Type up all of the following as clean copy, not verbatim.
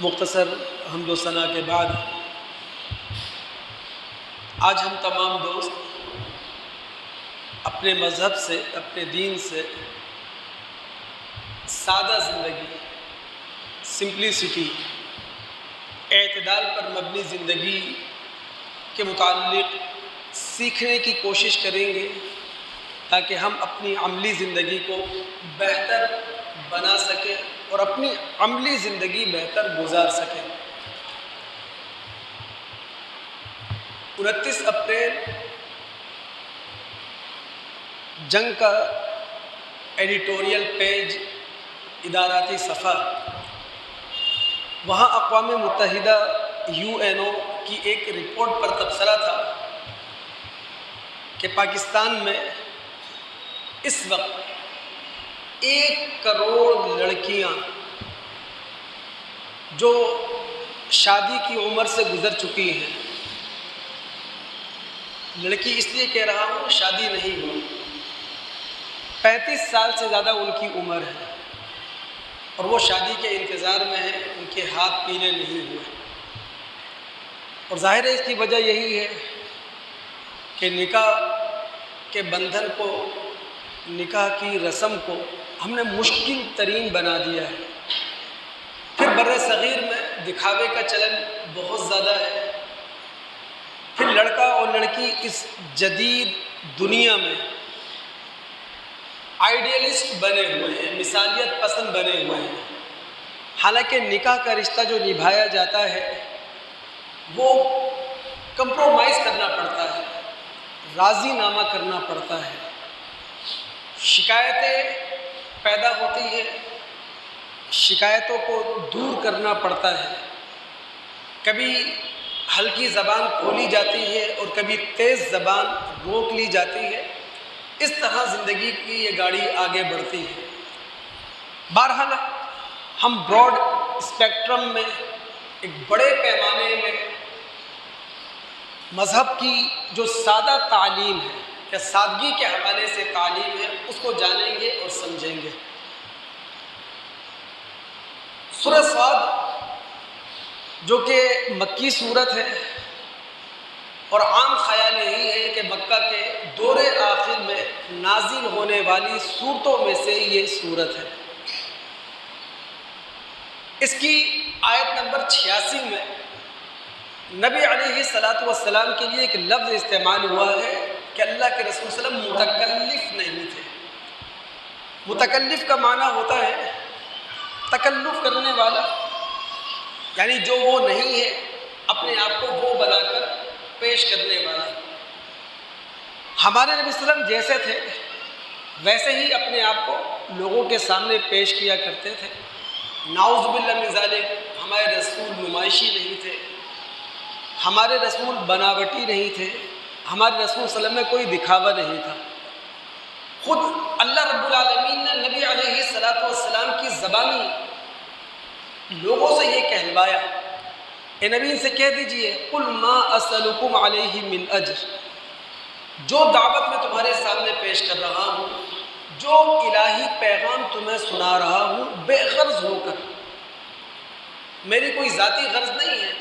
مختصر حمد و ثنا کے بعد آج ہم تمام دوست اپنے مذہب سے، اپنے دین سے سادہ زندگی، سمپلسٹی، اعتدال پر مبنی زندگی کے متعلق سیکھنے کی کوشش کریں گے تاکہ ہم اپنی عملی زندگی کو بہتر بنا سکیں اور اپنی عملی زندگی بہتر گزار سکیں۔ 29 اپریل جنگ کا ایڈیٹوریل پیج، اداراتی صفحہ، وہاں اقوام متحدہ UNO کی ایک رپورٹ پر تبصرہ تھا کہ پاکستان میں اس وقت 1 کروڑ لڑکیاں جو شادی کی عمر سے گزر چکی ہیں، لڑکی اس لیے کہہ رہا ہوں شادی نہیں ہوئی، 35 سال سے زیادہ ان کی عمر ہے اور وہ شادی کے انتظار میں ہیں، ان کے ہاتھ پیلے نہیں ہوئے۔ اور ظاہر ہے اس کی وجہ یہی ہے کہ نکاح کے بندھن کو، نکاح کی رسم کو ہم نے مشکل ترین بنا دیا ہے۔ پھر بر صغیر میں دکھاوے کا چلن بہت زیادہ ہے، پھر لڑکا اور لڑکی اس جدید دنیا میں آئیڈیلسٹ بنے ہوئے ہیں، مثالیت پسند بنے ہوئے ہیں۔ حالانکہ نکاح کا رشتہ جو نبھایا جاتا ہے وہ کمپرومائز کرنا پڑتا ہے، راضی نامہ کرنا پڑتا ہے، شکایتیں پیدا ہوتی ہیں، شکایتوں کو دور کرنا پڑتا ہے، کبھی ہلکی زبان کھولی جاتی ہے اور کبھی تیز زبان روک لی جاتی ہے۔ اس طرح زندگی کی یہ گاڑی آگے بڑھتی ہے۔ بہرحال ہم براڈ اسپیکٹرم میں، ایک بڑے پیمانے میں مذہب کی جو سادہ تعلیم ہے یا سادگی کے حوالے سے تعلیم ہے، اس کو جانیں گے اور سمجھیں گے۔ سورہ صاد جو کہ مکی سورت ہے اور عام خیال یہی ہے کہ مکہ کے دور آخر میں نازل ہونے والی سورتوں میں سے یہ سورت ہے۔ اس کی آیت نمبر 86 میں نبی علیہ السلام کے لیے ایک لفظ استعمال ہوا ہے کہ اللہ کے رسول صلی اللہ علیہ وسلم متکلف نہیں تھے۔ متکلف کا معنی ہوتا ہے تکلف کرنے والا، یعنی جو وہ نہیں ہے اپنے آپ کو وہ بنا کر پیش کرنے والا۔ ہمارے نبی صلی اللہ علیہ وسلم جیسے تھے ویسے ہی اپنے آپ کو لوگوں کے سامنے پیش کیا کرتے تھے۔ نعوذ باللہ من ذالک، ہمارے رسول نمائشی نہیں تھے، ہمارے رسول بناوٹی نہیں تھے، ہمارے رسول صلی اللہ علیہ وسلم میں کوئی دکھاوا نہیں تھا۔ خود اللہ رب العالمین نے نبی علیہ السلام کی زبانی لوگوں سے یہ کہلوایا، اے نبی ان سے کہہ دیجئے قل ما اسألکم علیہ من اجر، جو دعوت میں تمہارے سامنے پیش کر رہا ہوں، جو الہی پیغام تمہیں سنا رہا ہوں، بے غرض ہو کر، میری کوئی ذاتی غرض نہیں ہے،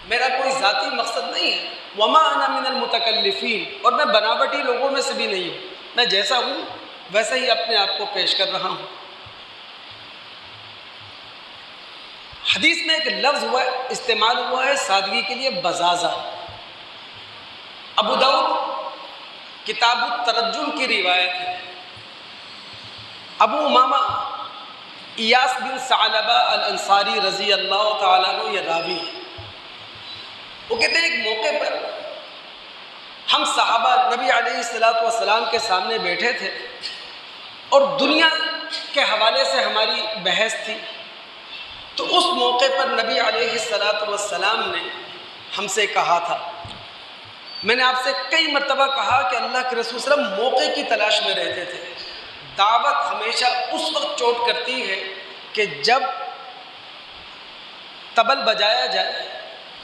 میرا کوئی ذاتی مقصد نہیں ہے۔ وما انا من المتکلفین، اور میں بناوٹی لوگوں میں سے بھی نہیں ہوں، میں جیسا ہوں ویسا ہی اپنے آپ کو پیش کر رہا ہوں۔ حدیث میں ایک لفظ استعمال ہوا ہے سادگی کے لیے، بزازہ۔ ابو داؤد کتاب الترجم کی روایت ہے، ابو امامہ ایاس بن ثعلبہ الانصاری رضی اللہ تعالیٰ عنہ یہ راوی ہے۔ وہ کہتے ہیں ایک موقع پر ہم صحابہ نبی علیہ السلام کے سامنے بیٹھے تھے اور دنیا کے حوالے سے ہماری بحث تھی، تو اس موقع پر نبی علیہ السلام نے ہم سے کہا تھا، میں نے آپ سے کئی مرتبہ کہا کہ اللہ کے رسول صلی اللہ علیہ وسلم موقع کی تلاش میں رہتے تھے۔ دعوت ہمیشہ اس وقت چوٹ کرتی ہے کہ جب طبل بجایا جائے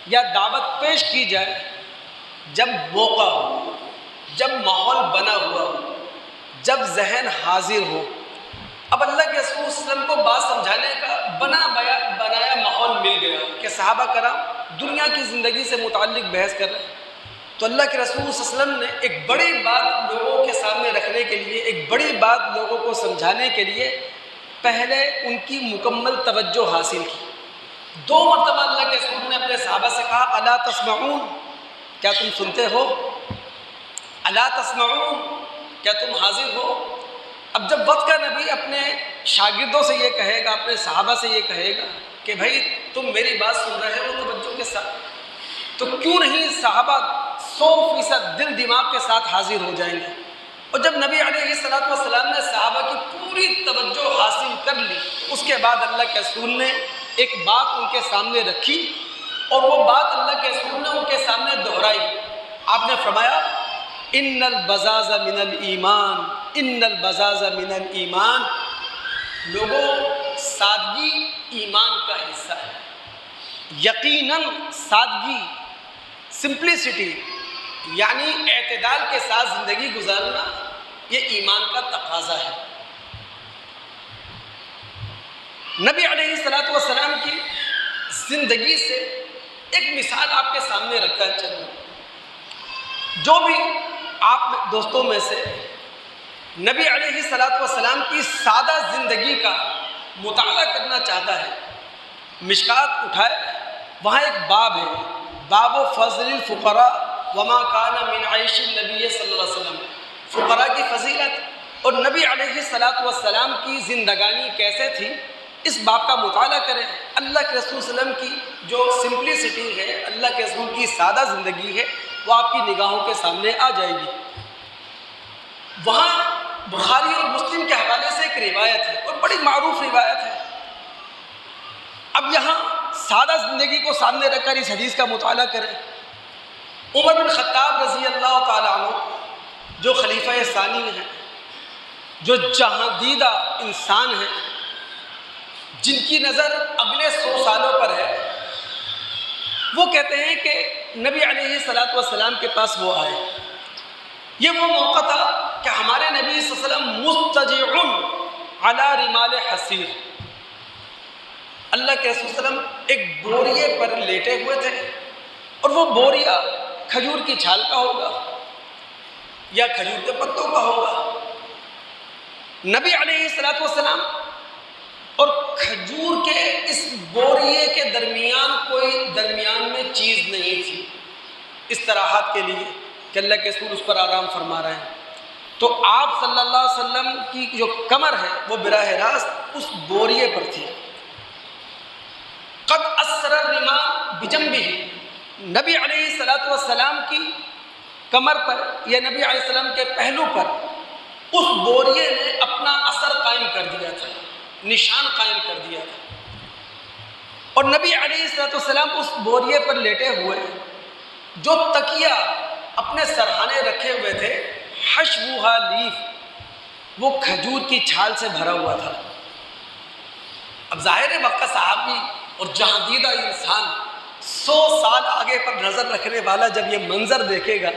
یا دعوت پیش کی جائے، جب موقع ہو، جب ماحول بنا ہوا ہو، جب ذہن حاضر ہو۔ اب اللہ کے رسول صلی اللہ علیہ وسلم کو بات سمجھانے کا بنایا صحابہ کرام دنیا کی زندگی سے متعلق بحث کر رہے ہیں، تو اللہ کے رسول صلی اللہ علیہ وسلم نے ایک بڑی بات لوگوں کے سامنے رکھنے کے لیے، ایک بڑی بات لوگوں کو سمجھانے کے لیے پہلے ان کی مکمل توجہ حاصل کی۔ 2 مرتبہ اللہ کے رسول نے اپنے صحابہ سے کہا الا تسمعون، کیا تم سنتے ہو؟ الا تسمعون، کیا تم حاضر ہو؟ اب جب وقت کا نبی اپنے شاگردوں سے یہ کہے گا، اپنے صحابہ سے یہ کہے گا کہ بھائی تم میری بات سن رہے ہو توجہ کے ساتھ، تو کیوں نہیں صحابہ 100% دل دماغ کے ساتھ حاضر ہو جائیں گے؟ اور جب نبی علیہ السلام نے صحابہ کی پوری توجہ حاصل کر لی، اس کے بعد اللہ کے رسول نے ایک بات ان کے سامنے رکھی، اور وہ بات اللہ کے رسول نے ان کے سامنے دہرائی۔ آپ نے فرمایا ان البزاز من الایمان، ان البزاز من الایمان، لوگوں سادگی ایمان کا حصہ ہے۔ یقیناً سادگی، سمپلسٹی، یعنی اعتدال کے ساتھ زندگی گزارنا، یہ ایمان کا تقاضا ہے۔ نبی علیہ السلام کی زندگی سے ایک مثال آپ کے سامنے رکھتا چلوں۔ جو بھی آپ دوستوں میں سے نبی علیہ السلام کی سادہ زندگی کا مطالعہ کرنا چاہتا ہے، مشکات اٹھائے، وہاں ایک باب ہے، باب فضل الفقراء وما کان من عیش النبی صلی اللہ علیہ وسلم، فقراء کی فضیلت اور نبی علیہ السلام کی زندگانی کیسے تھی، اس باب کا مطالعہ کریں۔ اللہ کے رسول صلی اللہ علیہ وسلم کی جو سمپلسٹی ہے، اللہ کے رسول کی سادہ زندگی ہے، وہ آپ کی نگاہوں کے سامنے آ جائے گی۔ وہاں بخاری اور مسلم کے حوالے سے ایک روایت ہے اور بڑی معروف روایت ہے۔ اب یہاں سادہ زندگی کو سامنے رکھ کر اس حدیث کا مطالعہ کریں۔ عمر بن خطاب رضی اللہ تعالیٰ عنہ جو خلیفہ ثانی ہیں، جو جہاں دیدہ انسان ہیں، جن کی نظر اگلے 100 سالوں پر ہے، وہ کہتے ہیں کہ نبی علیہ السلام کے پاس وہ آئے۔ یہ وہ موقع تھا کہ ہمارے نبی صلی اللہ علیہ وسلم مضطجع علی رمال حصیر، اللہ کے رسول صلی اللہ علیہ وسلم ایک بوریے پر لیٹے ہوئے تھے، اور وہ بوریا کھجور کی چھال کا ہوگا یا کھجور کے پتوں کا ہوگا۔ نبی علیہ السلام اور کھجور کے اس بوریے کے درمیان کوئی درمیان میں چیز نہیں تھی استراحت کے لیے کہ اللہ کے رسول اس پر آرام فرما رہے ہیں، تو آپ صلی اللہ علیہ وسلم کی جو کمر ہے وہ براہ راست اس بوریے پر تھی۔ قد اثر الرمال بجنبہ، نبی علیہ السلام کی کمر پر یا نبی علیہ السلام کے پہلو پر اس بوریے نے اپنا اثر قائم کر دیا تھا، نشان قائم کر دیا تھا، اور نبی علیہ السلام اس بوریے پر لیٹے ہوئے، جو تکیہ اپنے سرہانے رکھے ہوئے تھے، حشوھا لیف، وہ کھجور کی چھال سے بھرا ہوا تھا۔ اب ظاہر ہے وقت کا صحابی اور جہاں دیدہ انسان 100 سال آگے پر نظر رکھنے والا جب یہ منظر دیکھے گا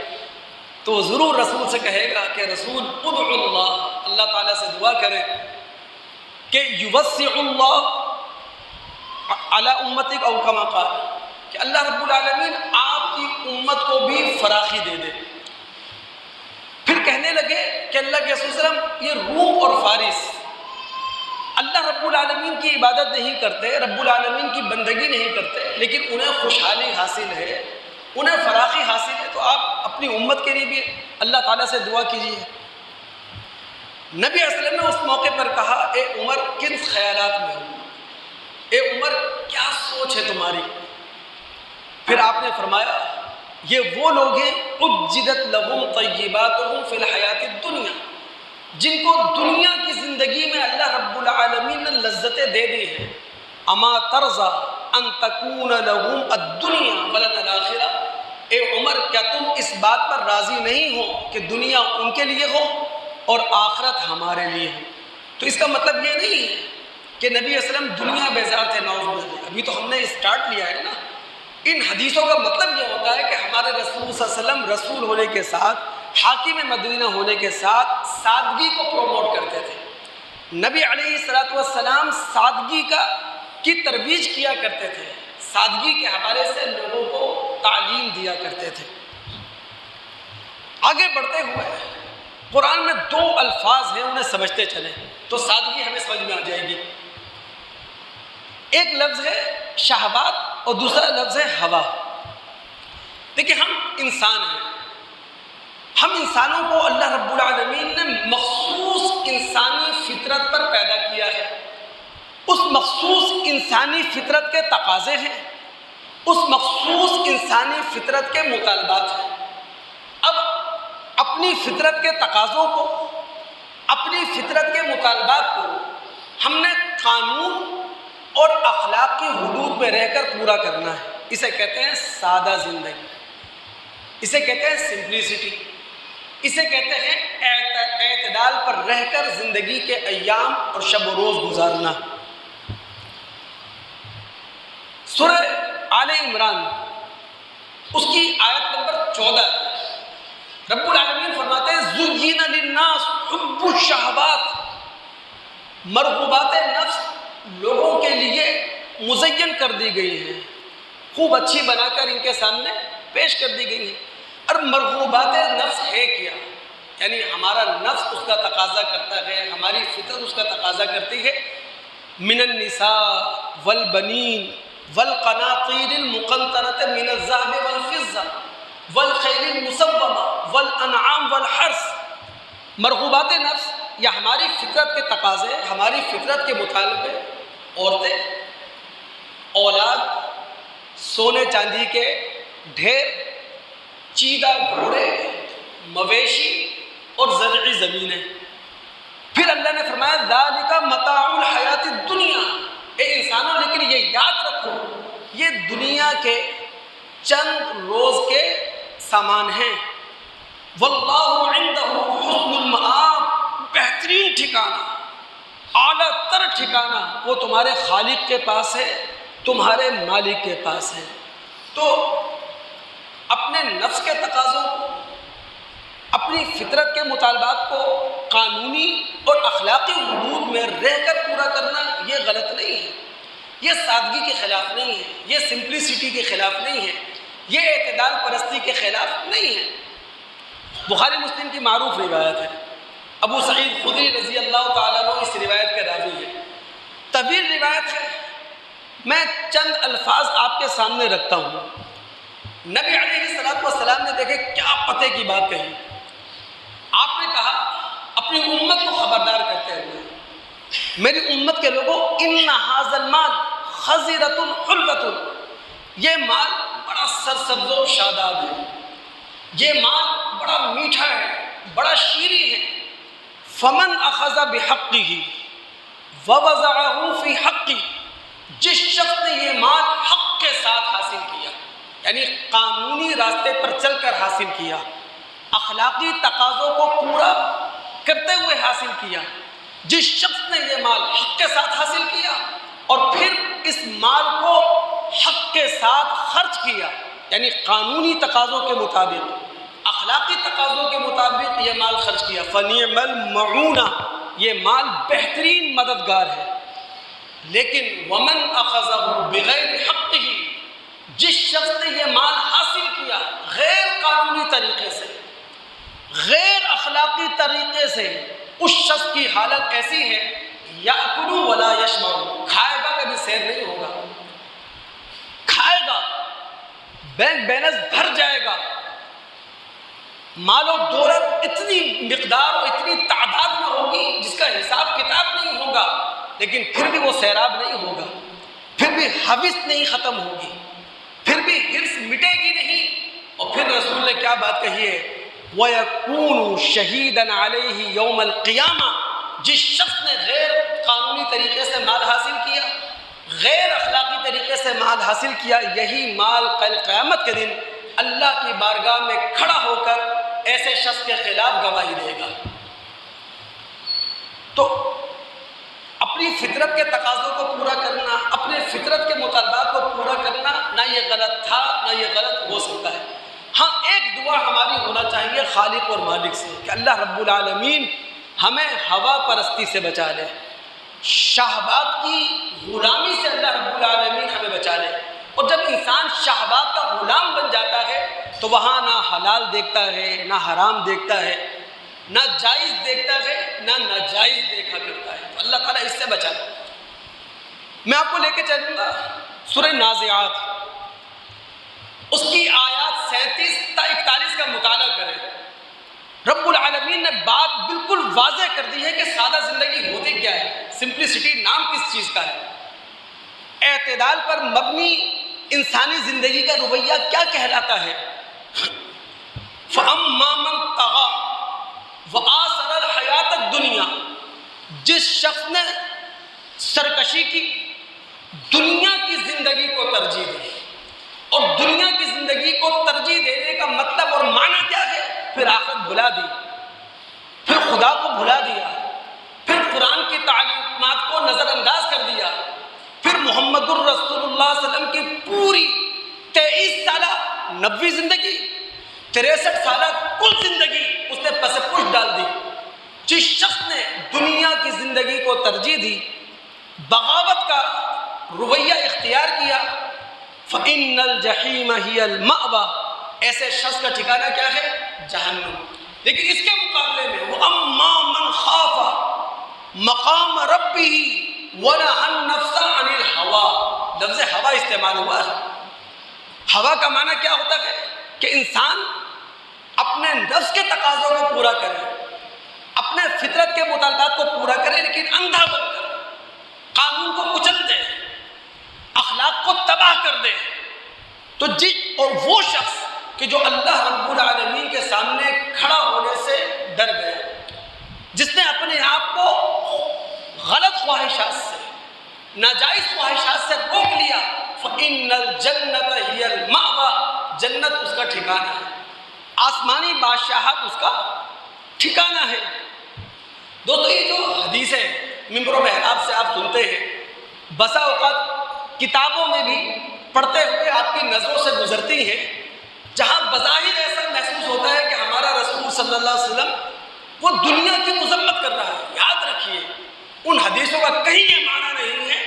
تو ضرور رسول سے کہے گا کہ رسول ادعو اللہ، اللہ تعالیٰ سے دعا کریں کہ یوسع اللہ علی امتک او کما قال، کہ اللہ رب العالمین آپ کی امت کو بھی فراخی دے دے۔ پھر کہنے لگے کہ اللہ کے رسول صلی اللہ علیہ وسلم یہ روم اور فارس اللہ رب العالمین کی عبادت نہیں کرتے، رب العالمین کی بندگی نہیں کرتے، لیکن انہیں خوشحالی حاصل ہے، انہیں فراخی حاصل ہے، تو آپ اپنی امت کے لیے بھی اللہ تعالیٰ سے دعا کیجیے۔ نبی علیہ السلام نے اس موقع پر کہا اے عمر کن خیالات میں ہو، اے عمر کیا سوچ ہے تمہاری؟ پھر آپ نے فرمایا یہ وہ لوگ ہیں اجلت لہم طیباتہم فی الحیات الدنیا، جن کو دنیا کی زندگی میں اللہ رب العالمین نے لذتیں دے دی ہیں۔ اما ترضی ان تکون لہم الدنیا ولنا الآخرہ، اے عمر کیا تم اس بات پر راضی نہیں ہو کہ دنیا ان کے لیے ہو اور آخرت ہمارے لیے ہو؟ تو اس کا مطلب یہ نہیں ہے کہ نبی علیہ السلام دنیا بیزار تھے، نعوذ باللہ، ابھی تو ہم نے اسٹارٹ لیا ہے نا۔ ان حدیثوں کا مطلب یہ ہوتا ہے کہ ہمارے رسول صلی اللہ علیہ وسلم رسول ہونے کے ساتھ، حاکم مدینہ ہونے کے ساتھ سادگی کو پروموٹ کرتے تھے۔ نبی علیہ السلام سادگی کی ترویج کیا کرتے تھے، سادگی کے حوالے سے لوگوں کو تعلیم دیا کرتے تھے۔ آگے بڑھتے ہوئے قرآن میں 2 الفاظ ہیں، انہیں سمجھتے چلیں تو سادگی ہمیں سمجھ میں آ جائے گی۔ ایک لفظ ہے شہوات اور دوسرا لفظ ہے ہوا۔ دیکھیں ہم انسان ہیں، ہم انسانوں کو اللہ رب العالمین نے مخصوص انسانی فطرت پر پیدا کیا ہے۔ اس مخصوص انسانی فطرت کے تقاضے ہیں، اس مخصوص انسانی فطرت کے مطالبات ہیں۔ اب اپنی فطرت کے تقاضوں کو، اپنی فطرت کے مطالبات کو ہم نے قانون اور اخلاق کی حدود میں رہ کر پورا کرنا ہے۔ اسے کہتے ہیں سادہ زندگی، اسے کہتے ہیں سمپلیسٹی، اسے کہتے ہیں اعتدال پر رہ کر زندگی کے ایام اور شب و روز گزارنا۔ سورہ آل عمران اس کی آیت نمبر 14 رب العالمین فرماتے ہیں زُيِّنَ لِلنَّاسِ حُبُّ الشَّهَوَاتِ، مرغوبات نفس لوگوں کے لیے مزین کر دی گئی ہیں، خوب اچھی بنا کر ان کے سامنے پیش کر دی گئی ہیں۔ اور مرغوبات نفس ہے کیا؟ یعنی ہمارا نفس اس کا تقاضا کرتا ہے، ہماری فطرت اس کا تقاضا کرتی ہے، من النساء والبنین والقناطیر المقنطرۃ من الذهب والفضہ والخیل المسومہ والانعام والحرث۔ مرغوبات نفس یا ہماری فطرت کے تقاضے، ہماری فطرت کے مطالبے، عورتیں، اولاد، سونے چاندی کے ڈھیر، چیدہ گھوڑے، مویشی اور زرعی زمینیں۔ پھر اللہ نے فرمایا ذالک متاع الحیات الدنیا، اے انسانوں لیکن یہ یاد رکھو یہ دنیا کے چند روز کے سامان ہیں۔ واللہ عندہ حسن المآب، بہترین ٹھکانہ، اعلیٰ تر ٹھکانہ وہ تمہارے خالق کے پاس ہے، تمہارے مالک کے پاس ہے۔ تو اپنے نفس کے تقاضوں کو، اپنی فطرت کے مطالبات کو قانونی اور اخلاقی حدود میں رہ کر پورا کرنا یہ غلط نہیں ہے، یہ سادگی کے خلاف نہیں ہے، یہ سمپلیسٹی کے خلاف نہیں ہے، یہ اعتدال پرستی کے خلاف نہیں ہے۔ بخاری مسلم کی معروف روایت ہے، ابو سعید خدری رضی اللہ تعالیٰ عنہ اس روایت کے راوی ہے، طویل روایت ہے، میں چند الفاظ آپ کے سامنے رکھتا ہوں۔ نبی علیہ السلام نے دیکھے کیا پتے کی بات کہی، آپ نے کہا اپنی امت کو خبردار کرتے ہوئے، میری امت کے لوگوں ان ھذا المال خضرۃ حلوۃ، یہ مال بڑا سرسبز و شاداب ہے، یہ مال بڑا میٹھا ہے، بڑا شیریں ہے۔ فمن اخذ بحقہ ووضعہ فی حقہ، جس شخص نے یہ مال حق کے ساتھ حاصل کیا، یعنی قانونی راستے پر چل کر حاصل کیا، اخلاقی تقاضوں کو پورا کرتے ہوئے حاصل کیا، جس شخص نے یہ مال حق کے ساتھ حاصل کیا اور پھر اس مال کو حق کے ساتھ خرچ کیا، یعنی قانونی تقاضوں کے مطابق، اخلاقی تقاضوں کے مطابق یہ مال خرچ کیا، فنعم المعونہ، یہ مال بہترین مددگار ہے۔ لیکن ومن اخذہ بغیر حقہ، جس شخص نے یہ مال حاصل کیا غیر قانونی طریقے سے، غیر اخلاقی طریقے سے، اس شخص کی حالت ایسی ہے یأکل ولا یشبع، کھائے گا کبھی سیر نہیں ہوگا، کھائے گا بینک بیلنس بھر جائے گا، مال و دولت اتنی مقدار اور اتنی تعداد میں ہوگی جس کا حساب کتاب نہیں ہوگا، لیکن پھر بھی وہ سیراب نہیں ہوگا، پھر بھی حوث نہیں ختم ہوگی، پھر بھی حرص مٹے گی نہیں۔ اور پھر رسول نے کیا بات کہی ہے، وَيَكُونُ شَهِيدًا عَلَيْهِ يَوْمَ الْقِيَامَةِ، جس شخص نے غیر قانونی طریقے سے مال حاصل کیا، غیر اخلاقی طریقے سے مال حاصل کیا، یہی مال کل قیامت کے دن اللہ کی بارگاہ میں کھڑا ہو کر ایسے شخص کے خلاف گواہی دے گا۔ تو اپنی فطرت کے تقاضوں کو پورا کرنا، اپنے فطرت کے مطالبات کو پورا کرنا، نہ یہ غلط تھا نہ یہ غلط ہو سکتا ہے۔ ہاں ایک دعا ہماری ہونا چاہیے خالق اور مالک سے کہ اللہ رب العالمین ہمیں ہوا پرستی سے بچا لے، شہوات کی غلامی سے اللہ رب العالمین ہمیں بچا لے، اور شہوات کا غلام بن جاتا ہے تو وہاں نہ حلال دیکھتا ہے، نہ حرام دیکھتا ہے، نہ جائز دیکھتا ہے، نہ ناجائز دیکھا کرتا ہے۔ تو اللہ تعالیٰ اس سے بچانا۔ میں آپ کو لے کے چلوں گا سورہ نازعات، اس کی آیات 37 تا 41 کا مطالعہ کریں۔ رب العالمین نے بات بالکل واضح کر دی ہے کہ سادہ زندگی ہوتی کیا ہے، سمپلسٹی نام کس چیز کا ہے، اعتدال پر مبنی انسانی زندگی کا رویہ کیا کہلاتا ہے۔ فَأَمَّا مَنْ طَغَىٰ وَآثَرَ الْحَيَاةَ الدُّنْيَا، جس شخص نے سرکشی کی، دنیا کی زندگی کو ترجیح دی، اور دنیا کی زندگی کو ترجیح دینے کا مطلب اور معنی کیا ہے، پھر آخرت بھلا دی، پھر خدا کو بھلا دیا، پھر قرآن کی تعلیمات کو نظر انداز کر دیا، پھر محمد الرسول اللہ صلی اللہ علیہ وسلم کی پوری 23 سالہ نبوی زندگی، 63 سالہ کل زندگی اس نے پس پش ڈال دی۔ جس شخص نے دنیا کی زندگی کو ترجیح دی، بغاوت کا رویہ اختیار کیا، فَإِنَّ الْجَحِيمَ هِيَ الْمَأْوَىٰ، ایسے شخص کا ٹھکانہ کیا ہے، جہنم۔ لیکن اس کے مقابلے میں وَأَمَّا مَنْ خَافَ مَقَامَ رَبِّهِ وَنَهَى النَّفْسَ عَنِ الْهَوَىٰ، لفظ ہوا استعمال ہوا ہے۔ ہوا کا معنی کیا ہوتا ہے کہ انسان اپنے نفس کے تقاضوں کو پورا کرے، اپنے فطرت کے مطالبات کو پورا کرے، لیکن اندھا بن کر قانون کو کچل دے، اخلاق کو تباہ کر دے۔ تو اور وہ شخص کہ جو اللہ رب العالمین کے سامنے کھڑا ہونے سے ڈر گیا، جس نے اپنے آپ کو غلط خواہشات سے، ناجائز خواہشات سے روک لیا، فَإِنَّ الْجَنَّةَ هِيَ الْمَأْوَىٰ، جنت اس کا ٹھکانہ ہے، آسمانی بادشاہت اس کا ٹھکانہ ہے۔ دوستو یہ جو حدیث ہے ممبر و محراب سے آپ سنتے ہیں، بسا اوقات کتابوں میں بھی پڑھتے ہوئے آپ کی نظروں سے گزرتی ہیں، جہاں بظاہر ایسا محسوس ہوتا ہے کہ ہمارا رسول صلی اللہ علیہ وسلم وہ دنیا کی مذمت کر رہا ہے۔ یاد رکھیے ان حدیثوں کا کہیں یہ معنی نہیں ہے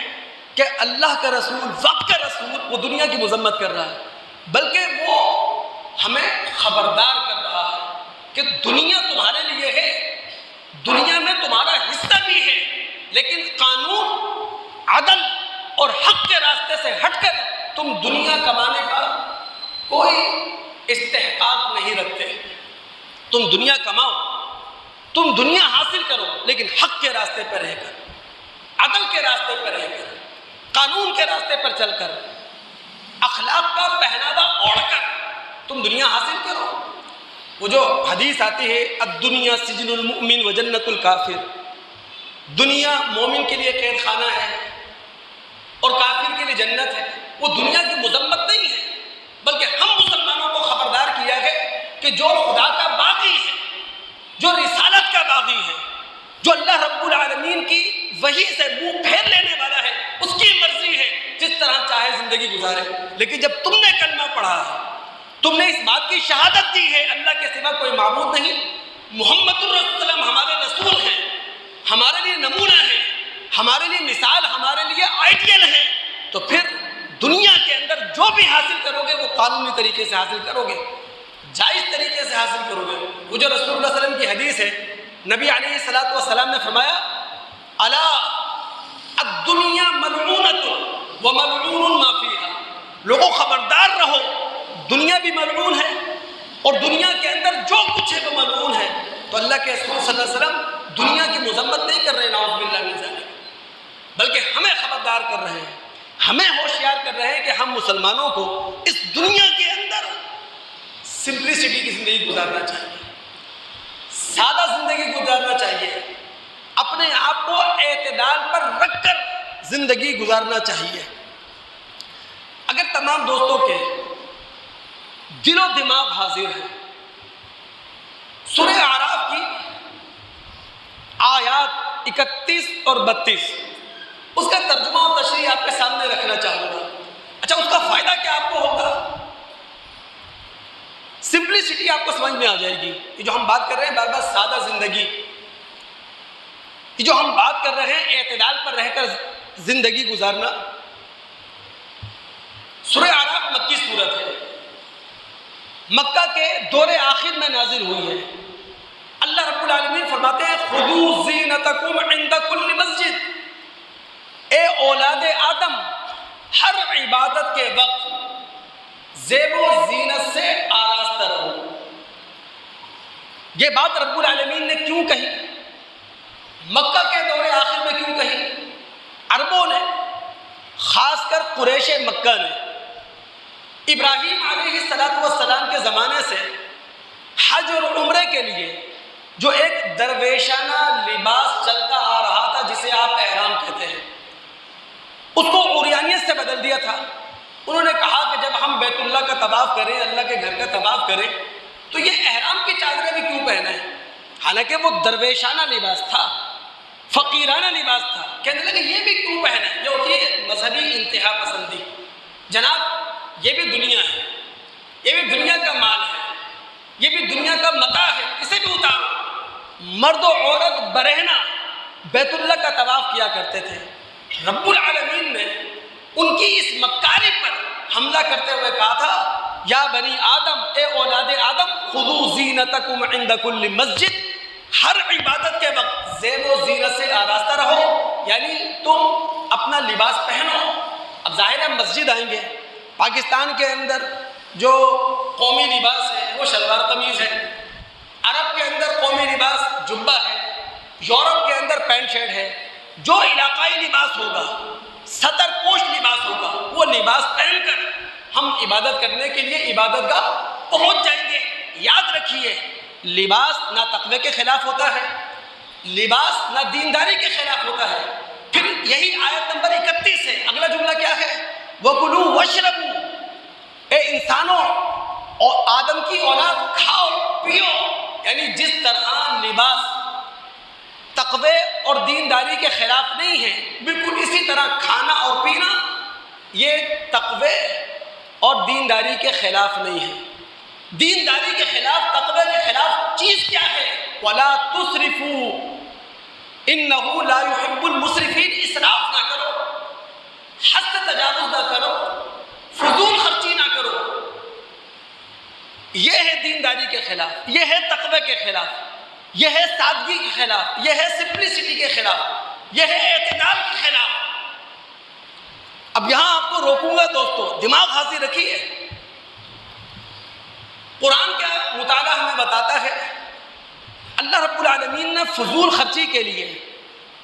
کہ اللہ کا رسول، وقت کا رسول وہ دنیا کی مذمت کر رہا ہے، بلکہ وہ ہمیں خبردار کر رہا ہے کہ دنیا تمہارے لیے ہے، دنیا میں تمہارا حصہ بھی ہے، لیکن قانون، عدل اور حق کے راستے سے ہٹ کر تم دنیا کمانے کا کوئی استحقاق نہیں رکھتے۔ تم دنیا کماؤ، تم دنیا حاصل کرو، لیکن حق کے راستے پر رہ کر، عدل کے راستے پر رہ کر، قانون کے راستے پر چل کر، اخلاق کا پہناوا اوڑھ کر تم دنیا حاصل کرو۔ وہ جو حدیث آتی ہے الدنیا سجن المؤمن و جنت الکافر، دنیا مومن کے لیے قید خانہ ہے اور کافر کے لیے جنت ہے۔ وہ دنیا کی مذمت نہیں ہے، بلکہ ہم مسلمانوں کو خبردار کیا ہے کہ جو خدا کا باغی ہے، جو رسالت کا باغی ہے، جو اللہ رب العالمین کی وحی سے منہ پھیر لینے والا ہے، اس کی مرضی ہے جس طرح چاہے زندگی گزارے۔ لیکن جب تم نے کلمہ پڑھا ہے، تم نے اس بات کی شہادت دی ہے اللہ کے سوا کوئی معبود نہیں، محمد الرسول صلی اللہ علیہ وسلم ہمارے رسول ہیں، ہمارے لیے نمونہ ہے، ہمارے لیے مثال، ہمارے لیے آئیڈیل ہے، تو پھر دنیا کے اندر جو بھی حاصل کرو گے وہ قانونی طریقے سے حاصل کرو گے، جائز طریقے سے حاصل کرو گے۔ وہ جو رسول اللہ صلی اللہ علیہ وسلم کی حدیث ہے، نبی علیہ الصلوۃ والسلام نے فرمایا الا الدنیا ملعونۃ وملعون ما فیہا، لوگوں خبردار رہو، دنیا بھی ملعون ہے اور دنیا کے اندر جو کچھ ہے وہ ملعون ہے۔ تو اللہ کے رسول صلی اللہ علیہ وسلم دنیا کی مذمت نہیں کر رہے، نعوذ باللہ من ذالک، بلکہ ہمیں خبردار کر رہے ہیں، ہمیں ہوشیار کر رہے ہیں کہ ہم مسلمانوں کو اس دنیا کے اندر سمپلسٹی کی زندگی گزارنا چاہیے، سادہ زندگی گزارنا چاہیے، اپنے آپ کو اعتدال پر رکھ کر زندگی گزارنا چاہیے۔ اگر تمام دوستوں کے دل و دماغ حاضر ہے، سورہ اعراف کی آیات 31 اور 32 اس کا ترجمہ اور تشریح آپ کے سامنے رکھنا چاہوں گا۔ اچھا، اس کا فائدہ کیا آپ کو ہوگا؟ سمپلسٹی آپ کو سمجھ میں آ جائے گی۔ یہ جو ہم بات کر رہے ہیں بار بار سادہ زندگی، یہ جو ہم بات کر رہے ہیں اعتدال پر رہ کر زندگی گزارنا، سورہ اعراف مکی صورت ہے، مکہ کے دور آخر میں نازل ہوئی ہے۔ اللہ رب العالمین فرماتے ہیں خذوا زینتکم عند کل مسجد، اے اولاد آدم ہر عبادت کے وقت زیب و زینت سے آراستہ رہو۔ یہ بات رب العالمین نے کیوں کہی؟ مکہ کے دور آخر میں کیوں کہی؟ عربوں نے، خاص کر قریش مکہ نے، ابراہیم علیہ السلام کے زمانے سے حج اور عمرے کے لیے جو ایک درویشانہ لباس چلتا آ رہا تھا جسے آپ احرام کہتے ہیں، اس کو عریانیت سے بدل دیا تھا۔ انہوں نے کہا کہ جب ہم بیت اللہ کا طواف کریں، اللہ کے گھر کا طواف کریں، تو یہ احرام کی چادریں بھی کیوں پہنیں؟ حالانکہ وہ درویشانہ لباس تھا، فقیرانہ لباس تھا۔ کہنے لگے یہ بھی کیوں پہنے؟ یہ ہوتی ہے مذہبی انتہا پسندی۔ جناب یہ بھی دنیا ہے، یہ بھی دنیا کا مال ہے، یہ بھی دنیا کا متاع ہے، اسے بھی اتارو۔ مرد و عورت برہنہ بیت اللہ کا طواف کیا کرتے تھے۔ رب العالمین نے ان کی اس مکاری پر حملہ کرتے ہوئے کہا تھا یا بنی آدم، اے اولاد آدم خذوا زینتکم عند کل مسجد، ہر عبادت کے وقت زیب و زینت سے آراستہ رہو، یعنی تم اپنا لباس پہنو۔ اب ظاہر ہے مسجد آئیں گے، پاکستان کے اندر جو قومی لباس ہے وہ شلوار قمیض ہے، عرب کے اندر قومی لباس جبہ ہے، یورپ کے اندر پینٹ شرٹ ہے۔ جو علاقائی لباس ہوگا، ستر پوش لباس ہوگا، وہ لباس پہن کر ہم عبادت کرنے کے لیے عبادت گاہ پہنچ جائیں گے۔ یاد رکھیے لباس نہ تقوی کے خلاف ہوتا ہے، لباس نہ دینداری کے خلاف ہوتا ہے۔ پھر یہی آیت نمبر 31 ہے، اگلا جملہ کیا ہے؟ وَكُلُوا وَاشْرَبُوا، اے انسانوں اور آدم کی اولاد کھاؤ پیو، یعنی جس طرح لباس تقوی اور دینداری کے خلاف نہیں ہے، بالکل اسی طرح کھانا اور پینا یہ تقوی اور دینداری کے خلاف نہیں ہے۔ دینداری کے خلاف، تقوی کے خلاف چیز کیا ہے؟ وَلَا تُسْرِفُوا إِنَّهُ لَا يُحِبُّ الْمُسْرِفِينَ، اسراف نہ کرو، حد سے تجاوز نہ کرو، فضول خرچی نہ کرو۔ یہ ہے دینداری کے خلاف، یہ ہے تقوی کے خلاف، یہ ہے سادگی کے خلاف، یہ ہے سمپلسٹی کے خلاف، یہ ہے اعتدال کے خلاف۔ اب یہاں آپ کو روکوں گا دوستو، دماغ حاضر رکھیے۔ قرآن کا مطالعہ ہمیں بتاتا ہے اللہ رب العالمین نے فضول خرچی کے لیے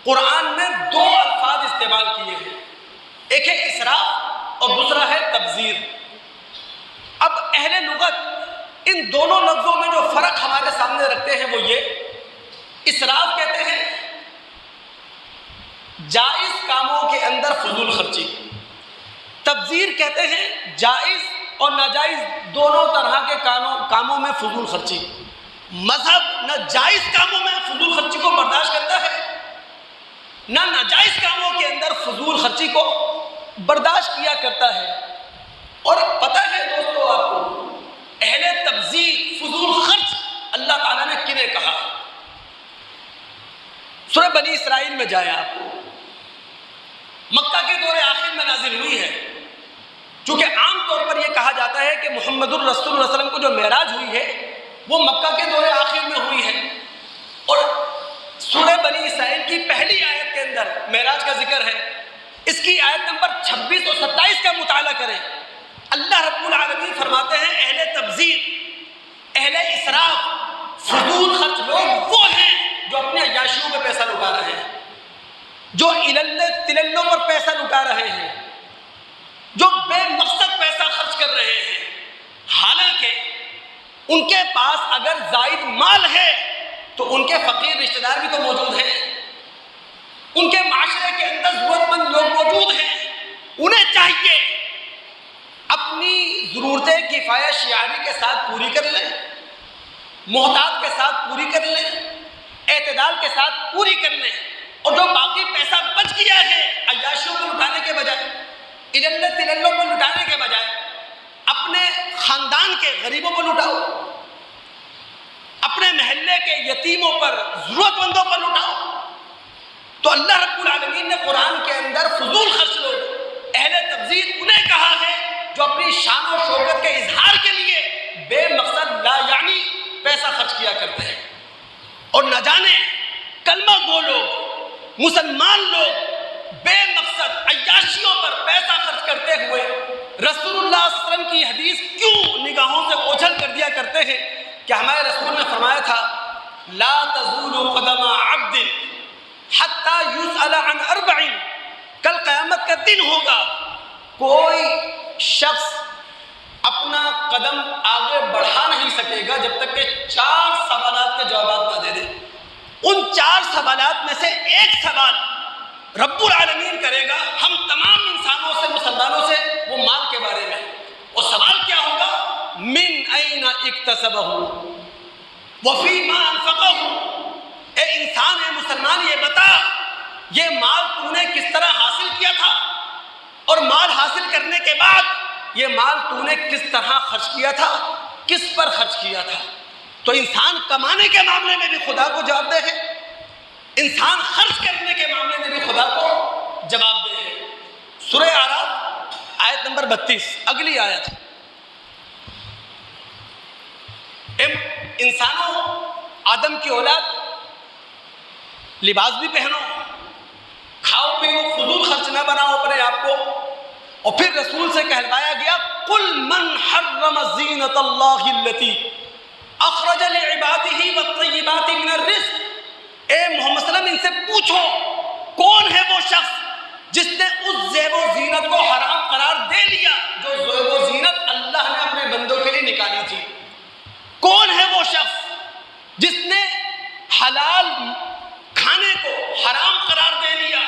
قرآن میں دو الفاظ استعمال کیے ہیں، ایک ہے اسراف اور دوسرا ہے تبذیر۔ اب اہل لغت ان دونوں لفظوں میں جو فرق ہمارے سامنے رکھتے ہیں وہ یہ، اسراف کہتے ہیں جائز کاموں کے اندر فضول خرچی، تبذیر کہتے ہیں جائز اور ناجائز دونوں طرح کے کاموں میں فضول خرچی۔ مذہب نہ جائز کاموں میں فضول خرچی کو برداشت کرتا ہے، نہ ناجائز کاموں کے اندر فضول خرچی کو برداشت کیا کرتا ہے۔ اور پتہ ہے دوستو آپ کو، اہل تبذیر، فضول خرچ اللہ تعالیٰ نے کنہیں کہا؟ سورہ بنی اسرائیل میں جائیں آپ کو، مکہ کے دور آخر میں نازل ہوئی ہے۔ چونکہ عام طور پر یہ کہا جاتا ہے کہ محمد الرسول صلی اللہ علیہ وسلم کو جو معراج ہوئی ہے وہ مکہ کے دور آخر میں ہوئی ہے، اور سورہ بنی اسرائیل کی پہلی آیت کے اندر معراج کا ذکر ہے۔ اس کی آیت نمبر 26 اور 27 کا مطالعہ کریں، اللہ رب العالمین فرماتے ہیں اہل تبذیر، اہل اسراف، فضول خرچ لوگ وہ ہیں جو اپنے عیاشیوں میں پیسہ لٹا رہے ہیں، جو اللے تللوں پر پیسہ لٹا رہے ہیں، جو بے مقصد پیسہ خرچ کر رہے ہیں۔ حالانکہ ان کے پاس اگر زائد مال ہے تو ان کے فقیر رشتہ دار بھی تو موجود ہیں، ان کے معاشرے کے اندر ضرورت مند لوگ موجود ہیں۔ انہیں چاہیے اپنی ضرورتیں کفایہ شعاری کے ساتھ پوری کر لیں، محتاط کے ساتھ پوری کر لیں، اعتدال کے ساتھ پوری کر لیں، اور جو باقی پیسہ بچ گیا ہے عیاشیوں کو لٹانے کے بجائے، اللے تللوں کو لٹانے کے بجائے اپنے خاندان کے غریبوں کو لٹاؤ، اپنے محلے کے یتیموں پر، ضرورت مندوں پر لٹاؤ۔ تو اللہ رب العالمین نے قرآن کے اندر فضول خرچ لوگ، اہل تبذیر، انہیں کہا ہے جو اپنی شان و شوکت کے اظہار کے لیے بے مقصد لا یعنی پیسہ خرچ کیا کرتے ہیں، اور نہ جانے کلمہ گو لوگ، مسلمان لوگ بے مقصد عیاشیوں پر پیسہ خرچ کرتے ہوئے رسول اللہ صلی اللہ علیہ وسلم کی حدیث کیوں نگاہوں سے اوجھل کر دیا کرتے ہیں کہ ہمارے رسول نے فرمایا تھا لا تزول قدم عبد حتی یسأل عن 4، کل قیامت کا دن ہوگا، کوئی شخص اپنا قدم آگے بڑھا نہیں سکے گا جب تک کہ 4 سوالات کے جوابات نہ دے دے۔ ان 4 سوالات میں سے ایک سوال رب العالمین کرے گا ہم تمام انسانوں سے، مسلمانوں سے، وہ مال کے بارے میں۔ وہ سوال کیا ہوگا؟ من این اکتسبہ وفیما انفقہ، اے انسان، اے مسلمان، یہ بتا یہ مال تو نے کس طرح حاصل کیا تھا، اور مال حاصل کرنے کے بعد یہ مال تو نے کس طرح خرچ کیا تھا، کس پر خرچ کیا تھا۔ تو انسان کمانے کے معاملے میں بھی خدا کو جواب دہ ہے، انسان خرچ کرنے کے معاملے میں بھی خدا کو جواب دہ ہے۔ سورہ اعراف آیت نمبر 32، اگلی آیت، انسانوں، آدم کی اولاد، لباس بھی پہنو، کھاؤ پیو، فضول خرچ نہ بناؤ اپنے آپ کو۔ اور پھر رسول سے کہلوایا گیا قل من حرم زینۃ اللہ التی اخرج لعبادہ والطیبات من الرزق، اے محمد صلی اللہ علیہ وسلم ان سے پوچھو کون ہے وہ شخص جس نے اس زیب و زینت کو حرام قرار دے لیا جو زیب و زینت اللہ نے اپنے بندوں کے لیے نکالی تھی۔ کون ہے وہ شخص جس نے حلال کھانے کو حرام قرار دے لیا،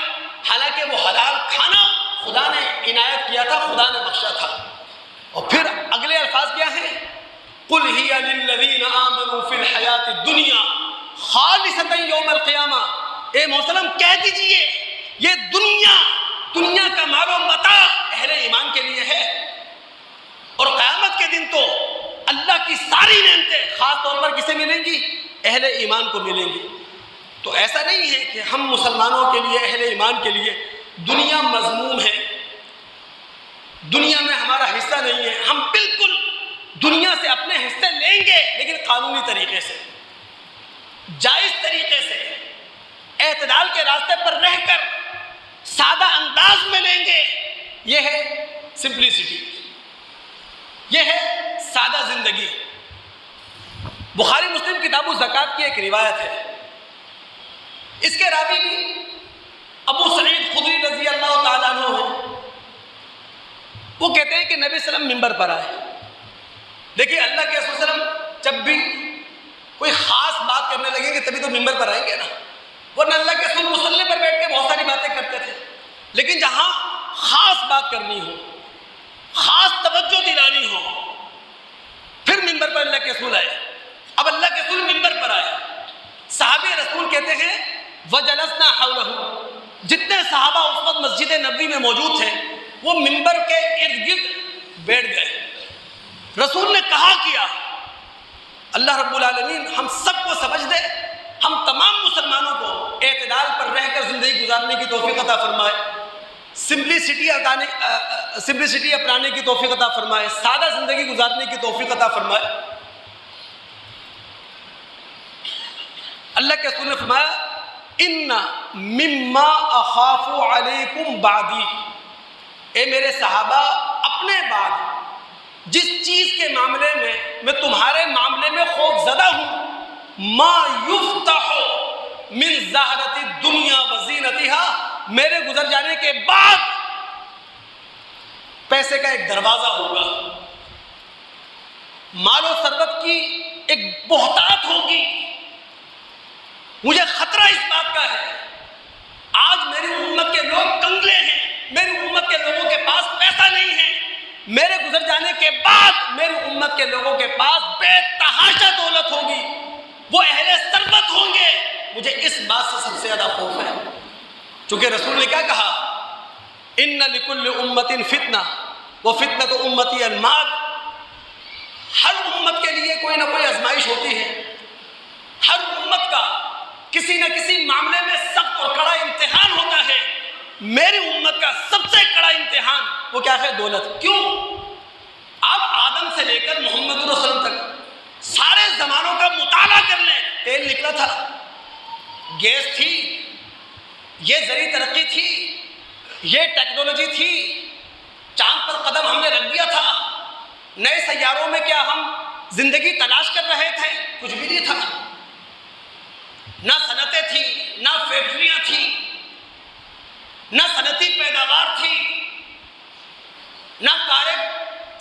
حالانکہ وہ حلال کھانا خدا نے عنایت کیا تھا، خدا نے بخشا تھا۔ اور پھر اگلے الفاظ کیا ہیں؟ قل ہی للذین آمنوا فی الحیات الدنیا خالصۃ یوم القیامہ، اے محترم کہہ دیجئے یہ دنیا کا مال و متاع اہل ایمان کے لیے ہے، اور قیامت کے دن تو اللہ کی ساری نعمتیں خاص طور پر کسے ملیں گی؟ اہل ایمان کو ملیں گی۔ تو ایسا نہیں ہے کہ ہم مسلمانوں کے لیے، اہل ایمان کے لیے دنیا مذموم ہے، دنیا میں ہمارا حصہ نہیں ہے۔ ہم بالکل دنیا سے اپنے حصے لیں گے، لیکن قانونی طریقے سے، جائز طریقے سے، اعتدال کے راستے پر رہ کر سادہ انداز میں لیں گے۔ یہ ہے سمپلیسٹی، یہ ہے سادہ زندگی۔ بخاری مسلم کتاب الزکوٰۃ کی ایک روایت ہے، اس کے راوی بھی ابو سعید خدری رضی اللہ تعالیٰ عنہ ہیں۔ وہ کہتے ہیں کہ نبی صلی اللہ علیہ وسلم ممبر پر آئے۔ دیکھیے اللہ کے رسول صلی اللہ علیہ وسلم جب بھی کوئی خاص بات کرنے لگیں گے تبھی تو ممبر پر آئیں گے نا، ورنہ اللہ کے رسول مصلی پر بیٹھ کے بہت ساری باتیں کرتے تھے، لیکن جہاں خاص بات کرنی ہو، خاص توجہ دلانی ہو، پھر ممبر پر اللہ کے رسول آئے۔ اب اللہ کے رسول ممبر پر آئے، صحابہ رسول کہتے ہیں وجلسنا حولہ، جتنے صحابہ اس وقت مسجد نبوی میں موجود تھے وہ ممبر کے ارد گرد بیٹھ گئے۔ رسول نے کہا کیا، اللہ رب العالمین ہم سب کو سمجھ دے، ہم تمام مسلمانوں کو اعتدال پر رہ کر زندگی گزارنے کی توفیق عطا فرمائے، سمپلسٹی اپنانے کی توفیق عطا فرمائے، سادہ زندگی گزارنے کی توفیق عطا فرمائے۔ اللہ کے رسول نے فرمایا ان مما اخاف علیکم بعدی، اے میرے صحابہ اپنے بعد جس چیز کے معاملے میں تمہارے معاملے میں خوف زدہ ہوں، ما یفتح من زہرۃ الدنیا وزینتها، میرے گزر جانے کے بعد پیسے کا ایک دروازہ ہوگا، مال و ثروت کی ایک بہتات ہوگی۔ مجھے خطرہ اس بات کا ہے آج میری امت کے لوگ کنگلے ہیں، میری امت کے لوگوں کے پاس پیسہ نہیں ہے، میرے گزر جانے کے بعد میری امت کے لوگوں کے پاس بے تحاشا دولت ہوگی، وہ اہل ثروت ہوں گے۔ مجھے اس بات سے سب سے زیادہ خوف ہے، چونکہ رسول نے کیا کہا ان لکل امت فتنہ وفتنۃ امتی المال، ہر امت کے لیے کوئی نہ کوئی آزمائش ہوتی ہے، ہر امت کا کسی نہ کسی معاملے میں سخت اور کڑا امتحان ہوتا ہے۔ میری امت کا سب سے کڑا امتحان وہ کیا ہے؟ دولت۔ کیوں؟ آدم سے لے کر محمد رسول اللہ صلی اللہ علیہ وسلم تک سارے زمانوں کا مطالعہ کر لیں، تیل نکلا تھا، گیس تھی، یہ زرعی ترقی تھی، یہ ٹیکنالوجی تھی، چاند پر قدم ہم نے رکھ دیا تھا، نئے سیاروں میں کیا ہم زندگی تلاش کر رہے تھے؟ کچھ بھی نہیں تھا، نہ صنعتیں تھی، نہ فیکٹریاں تھیں، نہ صنعتی پیداوار تھی، نہ کاریں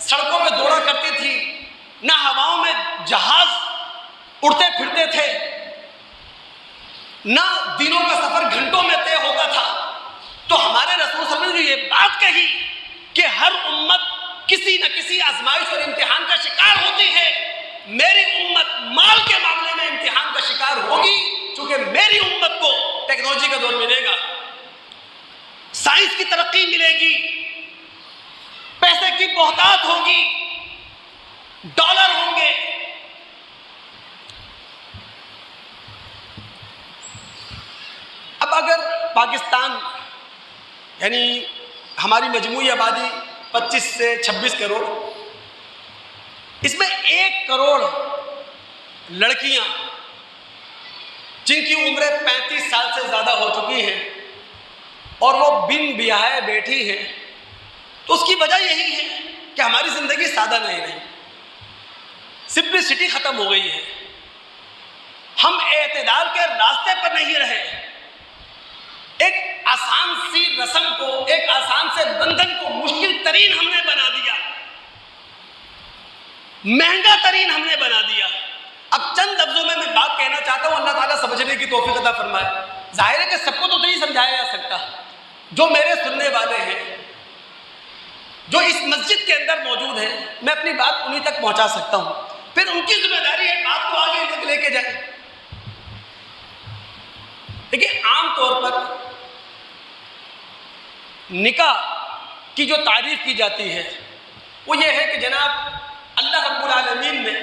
سڑکوں پہ دوڑا کرتی تھی، نہ ہواؤں میں جہاز اڑتے پھرتے تھے، نہ دنوں کا سفر گھنٹوں میں طے ہوتا تھا۔ تو ہمارے رسول صلی اللہ علیہ وسلم نے یہ بات کہی کہ ہر امت کسی نہ کسی آزمائش اور امتحان کا شکار ہوتی ہے، میری امت مال کے معاملے میں امتحان کا شکار ہوگی، چونکہ میری امت کو ٹیکنالوجی کا دور ملے گا، سائنس کی ترقی ملے گی، پیسے کی بہتات ہوگی، ڈالر ہوں گے۔ اب اگر پاکستان یعنی ہماری مجموعی آبادی 25 سے 26 کروڑ، اس میں 1 کروڑ لڑکیاں جن کی عمریں 35 سال سے زیادہ ہو چکی ہیں اور وہ بن بیاہ بیٹھی ہیں، تو اس کی وجہ یہی ہے کہ ہماری زندگی سادہ نہیں رہی، سمپلسٹی ختم ہو گئی ہے، ہم اعتدال کے راستے پر نہیں رہے، ایک آسان سی رسم کو، ایک آسان سے بندھن کو مشکل ترین ہم نے بنا دیا، مہنگا ترین ہم نے بنا دیا۔ اب چند لفظوں میں بات کہنا چاہتا ہوں، اللہ تعالیٰ سمجھنے کی توفیق عطا فرمائے۔ ظاہر ہے کہ سب کو تو نہیں سمجھایا جا سکتا، جو میرے سننے والے ہیں، جو اس مسجد کے اندر موجود ہیں، میں اپنی بات انہیں تک پہنچا سکتا ہوں، پھر ان کی ذمہ داری ہے بات کو آگے لے کے جائیں۔ دیکھیے، عام طور پر نکاح کی جو تعریف کی جاتی ہے وہ یہ ہے کہ جناب اللہ رب العالمین نے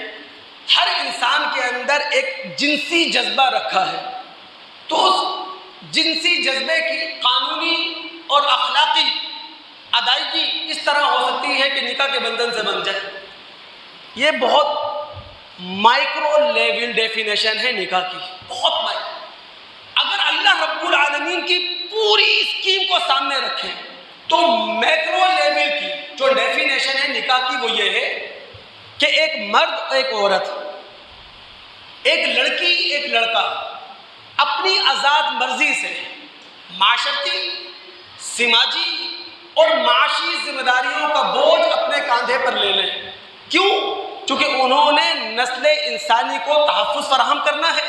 ہر انسان کے اندر ایک جنسی جذبہ رکھا ہے، تو اس جنسی جذبے کی قانونی اور اخلاقی ادائیگی اس طرح ہو سکتی ہے کہ نکاح کے بندھن سے بن جائے۔ یہ بہت مائکرو لیول ڈیفینیشن ہے نکاح کی، بہت مائکرو۔ اگر اللہ رب العالمین کی پوری اسکیم کو سامنے رکھیں تو میکرو لیول کی جو ڈیفینیشن ہے نکاح کی وہ یہ ہے کہ ایک مرد ایک عورت، ایک لڑکی ایک لڑکا اپنی آزاد مرضی سے معاشرتی، سماجی اور معاشی ذمہ داریوں کا بوجھ اپنے کاندھے پر لے لیں۔ کیوں؟ چونکہ انہوں نے نسل انسانی کو تحفظ فراہم کرنا ہے،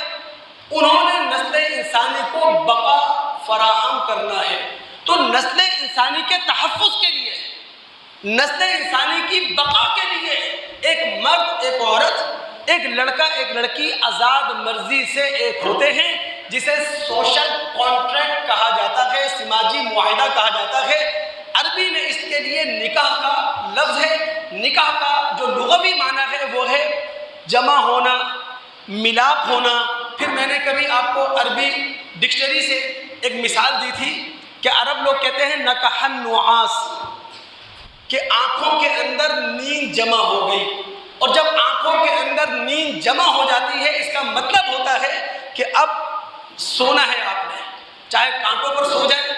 انہوں نے نسل انسانی کو بقا فراہم کرنا ہے۔ تو نسل انسانی کے تحفظ کے لیے، نسل انسانی کی بقا کے لیے ایک مرد ایک عورت، ایک لڑکا ایک لڑکی آزاد مرضی سے ایک ہوتے ہیں، جسے سوشل کانٹریکٹ کہا جاتا ہے، سماجی معاہدہ کہا جاتا ہے۔ عربی میں اس کے لیے نکاح کا لفظ ہے۔ نکاح کا جو لغوی معنی ہے وہ ہے جمع ہونا، ملاپ ہونا۔ پھر میں نے کبھی آپ کو عربی ڈکشنری سے ایک مثال دی تھی کہ عرب لوگ کہتے ہیں نکح النعاس، کہ آنکھوں کے اندر نیند جمع ہو گئی، اور جب آنکھوں کے اندر نیند جمع ہو جاتی ہے اس کا مطلب ہوتا ہے کہ اب سونا ہے، آپ نے چاہے کانٹوں پر سو جائیں،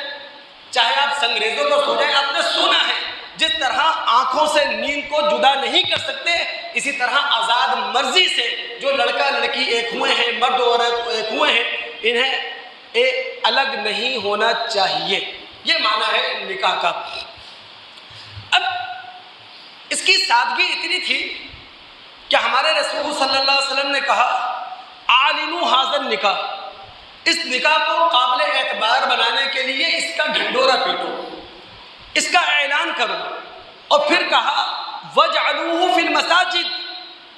چاہے آپ سنگریزوں پر سو جائیں، آپ نے سونا ہے۔ جس طرح آنکھوں سے نیند کو جدا نہیں کر سکتے، اسی طرح آزاد مرضی سے جو لڑکا لڑکی ایک ہوئے ہیں، مرد و عورت ایک ہوئے ہیں، انہیں الگ نہیں ہونا چاہیے۔ یہ معنی ہے نکاح کا۔ اب اس کی سادگی اتنی تھی کہ ہمارے رسول صلی اللہ علیہ وسلم نے کہا اعلنوا ھذا النکاح، اس نکاح کو قابل اعتبار بنانے کے لیے اس کا ڈھنڈورا پیٹو، اس کا اعلان کرو۔ اور پھر کہا وَاجْعَلُوهُ فِي الْمَسَاجِدِ،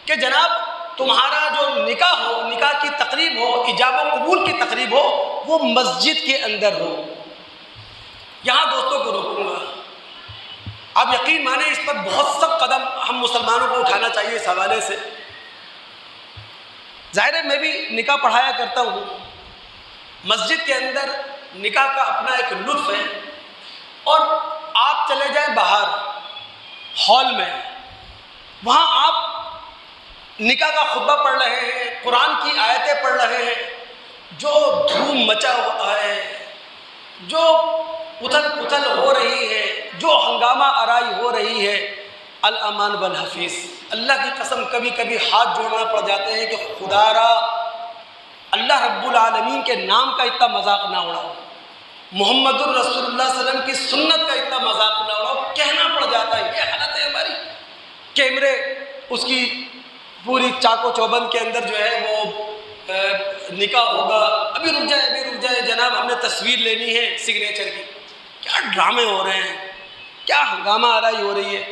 کہ جناب تمہارا جو نکاح ہو، نکاح کی تقریب ہو، ایجاب و قبول کی تقریب ہو، وہ مسجد کے اندر ہو۔ یہاں دوستوں کو روکوں گا، آپ یقین مانیں اس پر بہت سخت قدم ہم مسلمانوں کو اٹھانا چاہیے اس حوالے سے۔ ظاہر ہے میں بھی نکاح پڑھایا کرتا ہوں، مسجد کے اندر نکاح کا اپنا ایک لطف ہے، اور آپ چلے جائیں باہر ہال میں، وہاں آپ نکاح کا خطبہ پڑھ رہے ہیں، قرآن کی آیتیں پڑھ رہے ہیں، جو دھوم مچا ہوا ہے، جو اتھل پتھل ہو رہی ہے، جو ہنگامہ آرائی ہو رہی ہے، الامان والحفیظ، اللہ کی قسم کبھی کبھی ہاتھ جوڑنا پڑ جاتے ہیں کہ خدا را اللہ رب العالمین کے نام کا اتنا مذاق نہ اڑاؤ، محمد الرسول اللہ صلی اللہ علیہ وسلم کی سنت کا اتنا مذاق نہ اڑاؤ، کہنا پڑ جاتا ہے۔ یہ حالت ہے ہماری، کیمرے اس کی پوری چاق و چوبند کے اندر جو ہے وہ نکاح ہوگا، ابھی رک جائے جناب، ہم نے تصویر لینی ہے سگنیچر کی۔ کیا ڈرامے ہو رہے ہیں، کیا ہنگامہ آرائی ہو رہی ہے۔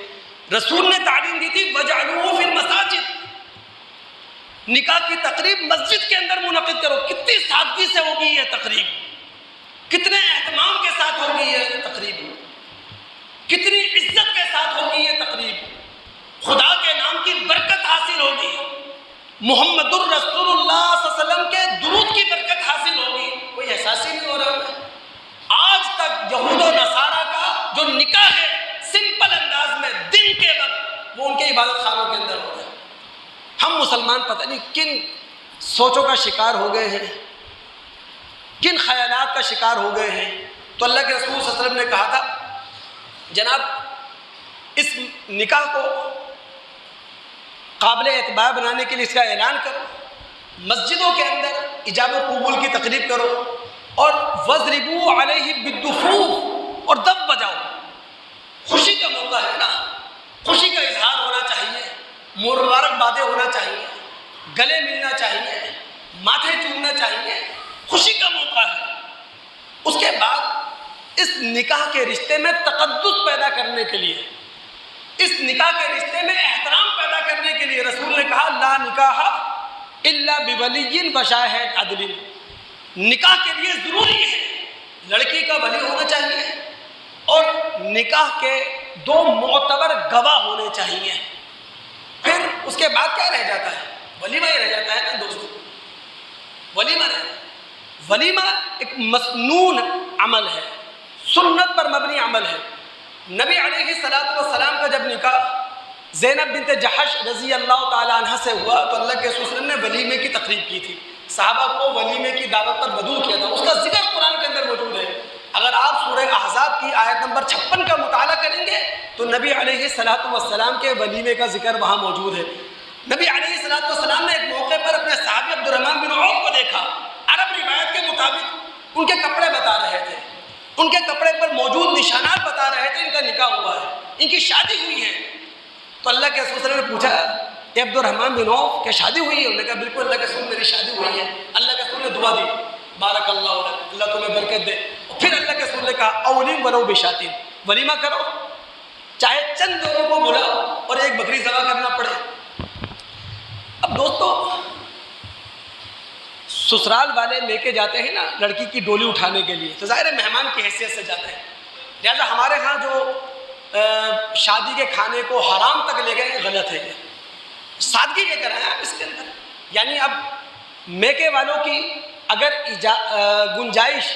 رسول نے تعلیم دی تھی وَجْعَلُوهُ فِي الْمَسَاجِدِ، نکاح کی تقریب مسجد کے اندر منعقد کرو۔ کتنی سادگی سے ہوگی یہ تقریب، کتنے اہتمام کے ساتھ ہوگی یہ تقریب، کتنی عزت کے ساتھ ہوگی یہ تقریب، خدا کے نام کی برکت حاصل ہوگی، محمد الرسول اللہ صلی اللہ علیہ وسلم کے درود کی برکت حاصل ہوگی۔ کوئی احساس ہی نہیں ہو رہا ہے۔ آج تک یہود و نصارہ کا جو نکاح ہے سمپل انداز میں دن کے وقت وہ ان کے عبادت خانوں کے اندر ہو رہا ہے۔ ہم مسلمان پتہ نہیں کن سوچوں کا شکار ہو گئے ہیں، کن خیالات کا شکار ہو گئے ہیں۔ تو اللہ کے رسول صلی اللہ علیہ وسلم نے کہا تھا جناب اس نکاح کو قابل اعتبار بنانے کے لیے اس کا اعلان کرو، مسجدوں کے اندر ایجاب و قبول کی تقریب کرو، اور وَاضْرِبُوا عَلَيْهِ بِالدُّفُوفِ، اور دف بجاؤ۔ خوشی کا موقع ہے نا، خوشی کا اظہار ہونا چاہیے، مبارکبادیں ہونا چاہیے، گلے ملنا چاہیے، ماتھے چومنا چاہیے، خوشی کا موقع ہے۔ اس کے بعد اس نکاح کے رشتے میں تقدس پیدا کرنے کے لیے، اس نکاح کے رشتے میں احترام پیدا کرنے کے لیے رسول نے کہا لا نکاح الا بولی وشاہد عدل، نکاح کے لیے ضروری ہے لڑکی کا ولی ہونا چاہیے اور نکاح کے 2 معتبر گواہ ہونے چاہیے۔ پھر اس کے بعد کیا رہ جاتا ہے؟ ولیمہ ہی رہ جاتا ہے نا دوستو، ولیمہ ایک مسنون عمل ہے، سنت پر مبنی عمل ہے۔ نبی علیہ السلام کا جب نکاح زینب بنت جحش رضی اللہ تعالیٰ عنہ سے ہوا تو اللہ کے رسول صلی اللہ علیہ وسلم نے ولیمے کی تقریب کی تھی، صحابہ کو ولیمے کی دعوت پر مدعو کیا تھا۔ اس کا ذکر قرآن کے اندر موجود ہے۔ اگر آپ سورہ احزاب کی آیت نمبر 56 کا مطالعہ کریں گے تو نبی علیہ السلام کے ولیمے کا ذکر وہاں موجود ہے۔ نبی علیہ السلام نے ایک موقع پر اپنے صحابی عبد الرحمن بن عوف کو دیکھا، عرب روایت کے مطابق ان کے کپڑے بتا رہے تھے، ان کے کپڑے پر موجود نشانات بتا رہے تھے ان کا نکاح ہوا ہے، ان کی شادی ہوئی ہے۔ تو اللہ کے رسول صلی اللہ علیہ وسلم نے پوچھا کہ عبد الرحمن بن عوف کیا شادی ہوئی ہے؟ انہوں نے کہا بالکل اللہ کے رسول میری شادی ہوئی ہے۔ اللہ کے رسول نے دعا دی بارک اللہ لک، اللہ تمہیں برکت دے۔ اور پھر اللہ کے رسول نے کہا اولیم ولو بشاتین، ولیمہ کرو، چاہے چند لوگوں کو بلاؤ اور ایک بکری ذبح کرنا پڑے۔ اب دوستو سسرال والے لے کے جاتے ہیں نا لڑکی کی ڈولی اٹھانے کے لیے تو ظاہر ہے مہمان کی حیثیت سے جاتے ہیں، لہٰذا ہمارے ہاں جو شادی کے کھانے کو حرام تک لے گئے غلط ہے، سادگی لے کر آئے آپ اس کے اندر۔ یعنی اب میکے والوں کی اگر گنجائش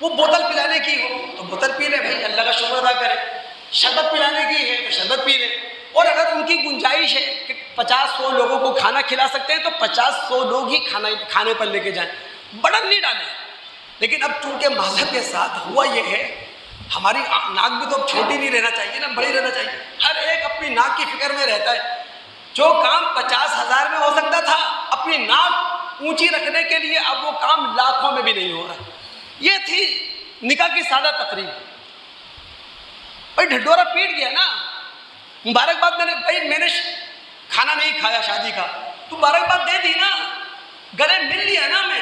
وہ بوتل پلانے کی ہو تو بوتل پی لے بھائی، اللہ کا شکر ادا کرے، شربت پلانے کی ہے تو شربت پی لے، اور اگر ان کی گنجائش ہے کہ 50-100 لوگوں کو کھانا کھلا سکتے ہیں تو 50-100 لوگ ہی کھانے پر لے کے جائیں، بڑن نہیں ڈالیں۔ لیکن اب چونکہ مذہب کے ساتھ ہوا یہ ہے، ہماری ناک بھی تو چھوٹی نہیں رہنا چاہیے نا، بڑی رہنا چاہیے، ہر ایک اپنی ناک کی فکر میں رہتا ہے۔ جو کام 50,000 میں ہو سکتا تھا اپنی ناک اونچی رکھنے کے لیے اب وہ کام لاکھوں میں بھی نہیں ہو رہا۔ یہ تھی نکاح کی سادہ تقریب۔ بھائی ڈھڈورا پیٹ گیا نا، مبارکباد میں نے کھانا نہیں کھایا شادی کا تو مبارکباد دے دی نا، گلے مل لیا نا میں،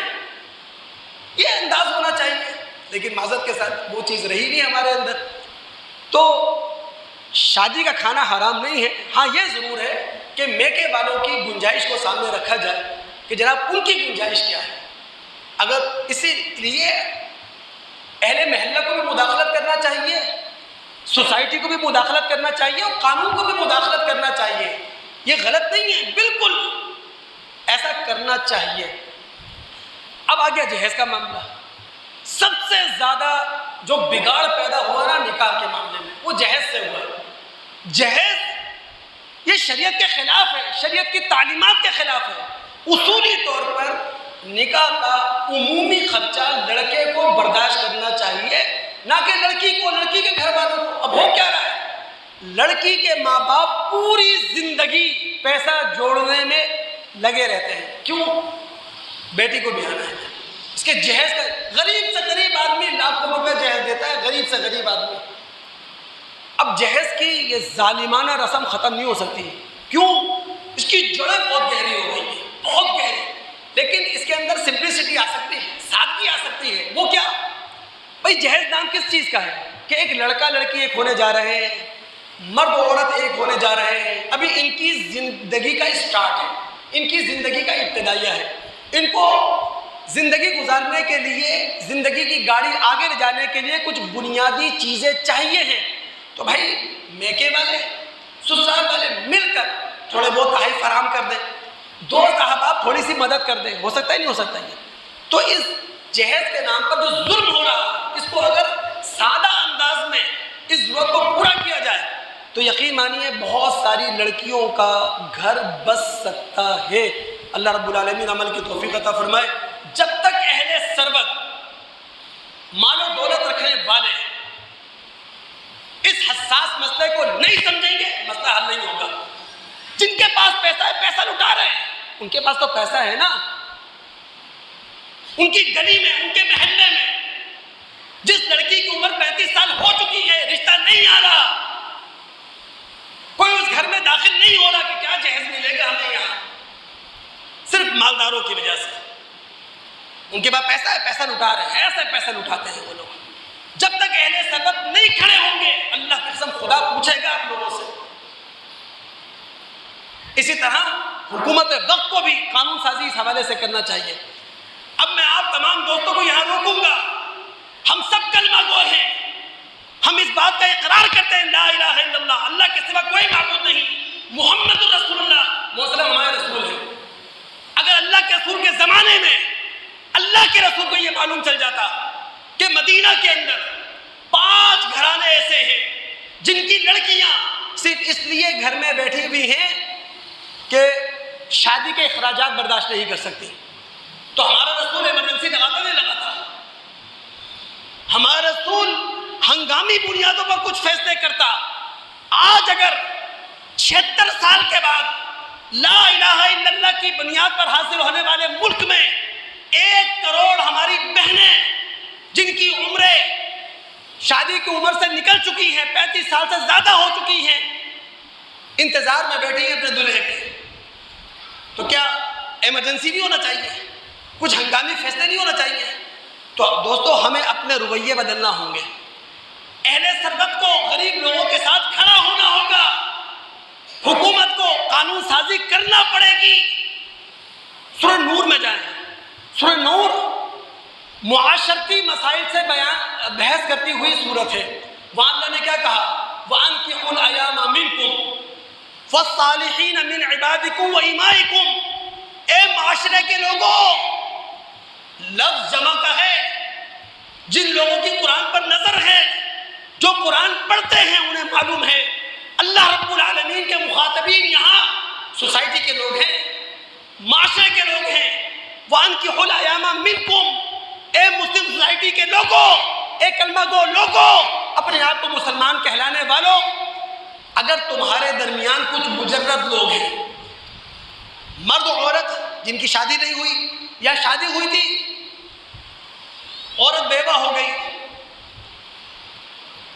یہ انداز ہونا چاہیے۔ لیکن معذرت کے ساتھ وہ چیز رہی نہیں ہمارے اندر۔ تو شادی کا کھانا حرام نہیں ہے، ہاں یہ ضرور ہے کہ میکے والوں کی گنجائش کو سامنے رکھا جائے کہ جناب ان کی گنجائش کیا ہے۔ اگر اسی لیے اہل محلہ کو بھی مداخلت کرنا چاہیے، سوسائٹی کو بھی مداخلت کرنا چاہیے اور قانون کو بھی مداخلت کرنا چاہیے، یہ غلط نہیں ہے، بالکل ایسا کرنا چاہیے۔ اب آ گیا جہیز کا معاملہ۔ سب سے زیادہ جو بگاڑ پیدا ہوا نا نکاح کے معاملے میں وہ جہیز سے ہوا ہے۔ جہیز یہ شریعت کے خلاف ہے، شریعت کی تعلیمات کے خلاف ہے۔ اصولی طور پر نکاح کا عمومی خرچہ لڑکے کو برداشت کرنا چاہیے، نہ کہ لڑکی کو، لڑکی کے گھر والوں کو۔ اب ہو کیا رہا ہے، لڑکی کے ماں باپ پوری زندگی پیسہ جوڑنے میں لگے رہتے ہیں۔ کیوں؟ بیٹی کو بیانا ہے، اس کے جہیز کا، غریب سے غریب آدمی لاکھوں روپے جہیز دیتا ہے، غریب سے غریب آدمی۔ اب جہیز کی یہ ظالمانہ رسم ختم نہیں ہو سکتی۔ کیوں؟ اس کی جڑیں بہت گہری ہو گئی ہیں، بہت گہری، لیکن اس کے اندر سمپلسٹی آ سکتی ہے، سادگی آ سکتی ہے۔ وہ کیا؟ بھائی جہیز نام کس چیز کا ہے کہ ایک لڑکا لڑکی ایک ہونے جا رہے ہیں، مرد و عورت ایک ہونے جا رہے ہیں، ابھی ان کی زندگی کا اسٹارٹ ہے، ان کی زندگی کا ابتدائیہ ہے۔ ان کو زندگی گزارنے کے لیے، زندگی کی گاڑی آگے لے جانے کے لیے کچھ بنیادی چیزیں چاہیے ہیں۔ تو بھائی میکے والے، سسرال والے مل کر تھوڑے بہت تحائف فراہم کر دیں، دوست احباب تھوڑی سی مدد کر دیں، ہو سکتا ہے نہیں ہو سکتا یہ؟ تو اس جہیز کے نام پر جو ظلم ہو رہا ہے، اس کو اگر سادہ انداز میں اس ضرورت کو پورا کیا جائے تو یقین مانیے بہت ساری لڑکیوں کا گھر بس سکتا ہے۔ اللہ رب العالمین عمل کی توفیق عطا فرمائے۔ جب تک اہل ثروت، مال و دولت رکھنے والے اس حساس مسئلے کو نہیں سمجھیں گے، مسئلہ حل نہیں ہوگا۔ جن کے پاس پیسہ ہے، پیسہ لٹا رہے ہیں، ان کے پاس تو پیسہ ہے نا، ان کی گلی میں، ان کے محلے میں جس لڑکی کی عمر 35 سال ہو چکی ہے، رشتہ نہیں آ رہا، کوئی اس گھر میں داخل نہیں ہو رہا کہ کیا جہیز ملے گا ہمیں یہاں، صرف مالداروں کی وجہ سے۔ ان کے پاس پیسہ ہے، پیسہ لٹا رہے ہیں، ایسے پیسہ لٹاتے ہیں وہ لوگ۔ جب تک اہل ثروت نہیں کھڑے ہوں گے، اللہ کی قسم خدا پوچھے گا آپ لوگوں سے۔ اسی طرح حکومت وقت کو بھی قانون سازی اس حوالے سے کرنا چاہیے۔ اب میں آپ تمام دوستوں کو یہاں روکوں گا، ہم سب کلمہ گو ہیں، ہم اس بات کا اقرار کرتے ہیں لا الہ الا اللہ، اللہ کے سوا کوئی معبود نہیں، محمد الرسول اللہ، محمد ہمارے رسول ہیں۔ اگر اللہ کے رسول کے زمانے میں اللہ کے رسول کو یہ معلوم چل جاتا کہ مدینہ کے اندر 5 گھرانے ایسے ہیں جن کی لڑکیاں صرف اس لیے گھر میں بیٹھی ہوئی ہیں کہ شادی کے اخراجات برداشت نہیں کر سکتی، تو ہمارا رسول ایمرجنسی لگاتا نہیں لگاتا؟ ہمارا رسول ہنگامی بنیادوں پر کچھ فیصلے کرتا۔ آج اگر 76 سال کے بعد لا الہ الا اللہ کی بنیاد پر حاصل ہونے والے ملک میں 1 کروڑ ہماری بہنیں جن کی عمریں شادی کی عمر سے نکل چکی ہیں، 35 سال سے زیادہ ہو چکی ہیں، انتظار میں بیٹھی ہیں اپنے دلہے کے، تو کیا ایمرجنسی نہیں ہونا چاہیے؟ کچھ ہنگامی فیصلے نہیں ہونا چاہیے؟ تو دوستو ہمیں اپنے رویے بدلنا ہوں گے، اہل ثروت کو غریب لوگوں کے ساتھ کھڑا ہونا ہوگا، حکومت کو قانون سازی کرنا پڑے گی۔ سورہ نور میں جائیں، سورہ نور معاشرتی مسائل سے بحث کرتی ہوئی صورت ہے۔ وہاں اللہ نے کیا کہا؟ وَأَنكِحُوا الْأَيَامَ مِنكُمْ وَالصَّالِحِينَ مِنْ عِبَادِكُمْ وَإِمَائِكُمْ۔ اے معاشرے کے لوگوں، لفظ جمع کا ہے، جن لوگوں کی قرآن پر نظر ہے، جو قرآن پڑھتے ہیں انہیں معلوم ہے اللہ رب العالمین کے مخاطبین یہاں سوسائٹی کے لوگ ہیں، معاشرے کے لوگ ہیں۔ وَأَنكِحُوا الْأَيَامَ مِنكُمْ، اے مسلم سوسائٹی کے لوگوں، اے کلمہ گو لوگوں، اپنے آپ کو مسلمان کہلانے والوں، اگر تمہارے درمیان کچھ مجرد لوگ ہیں، مرد و عورت جن کی شادی نہیں ہوئی یا شادی ہوئی تھی، عورت بیوہ ہو گئی،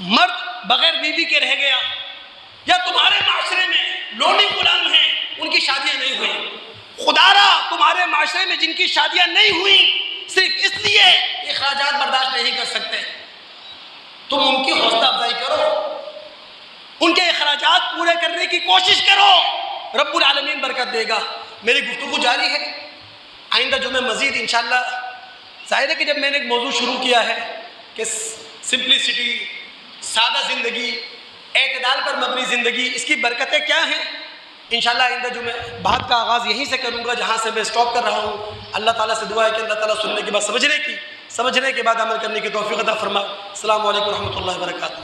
مرد بغیر بیوی کے رہ گیا، یا تمہارے معاشرے میں لونڈی غلام ہیں، ان کی شادیاں نہیں ہوئی، خدا را تمہارے معاشرے میں جن کی شادیاں نہیں ہوئی صرف اس لیے اخراجات برداشت نہیں کر سکتے، تم ان کی حوصلہ افزائی کرو، ان کے اخراجات پورے کرنے کی کوشش کرو، رب العالمین برکت دے گا۔ میری گفتگو جاری ہے، آئندہ جمعہ مزید انشاءاللہ۔ ظاہر ہے کہ جب میں نے ایک موضوع شروع کیا ہے کہ سمپلسٹی، سادہ زندگی، اعتدال پر مبنی زندگی، اس کی برکتیں کیا ہیں، انشاءاللہ آئندہ جمعہ بات کا آغاز یہیں سے کروں گا جہاں سے میں سٹاپ کر رہا ہوں۔ اللہ تعالیٰ سے دعا ہے کہ اللہ تعالیٰ سننے کے بعد سمجھنے کے بعد عمل کرنے کی توفیق عطا فرمائے۔ السلام علیکم ورحمۃ اللہ وبرکاتہ۔